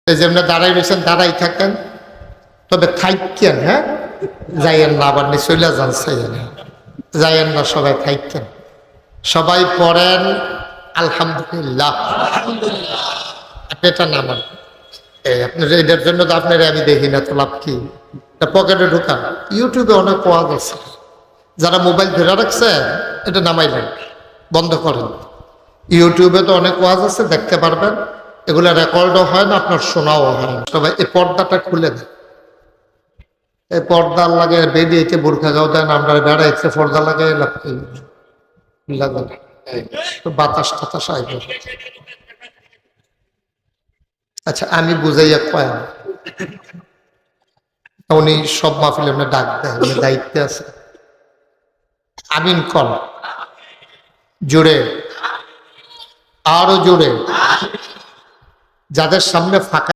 এই যেমন দাঁড়াই রয়েছেন দাঁড়াই থাকেন, তবে থাইকেন, হ্যাঁ যাইয়েন না, আবার চলে যান, চাইয়েন যাইয়েন না, সবাই থাইকেন। সবাই পড়েন আলহামদুলিল্লাহ। আপনি এটা নামান, আপনার এটার জন্য তো আপনার আমি দেখি না, তো লাভ কি? পকেটে ঢুকান। ইউটিউবে অনেক ওয়াজ আছে, যারা মোবাইল ধরে রাখছে এটা নামাইলেন, বন্ধ করেন। ইউটিউবে তো অনেক ওয়াজ আছে, দেখতে পারবেন। এগুলো রেকর্ডও হয় না, আপনার শোনাও হয় না। সবাই এই পর্দাটা খুলে দেন। এই পর্দা লাগে বেরিয়েছে, বোরখা গাও দেন, আমরা বেড়াইছে পর্দা লাগাই বাতাস টাতাস আইব। আচ্ছা আমি বুঝাইয়া কয়, উনি সব মাহফিলে উনি ডাক দেয়, উনি দায়িত্বে আছে। আমিন কল জোরে, আরো জোরে, যাদের সামনে ফাঁকা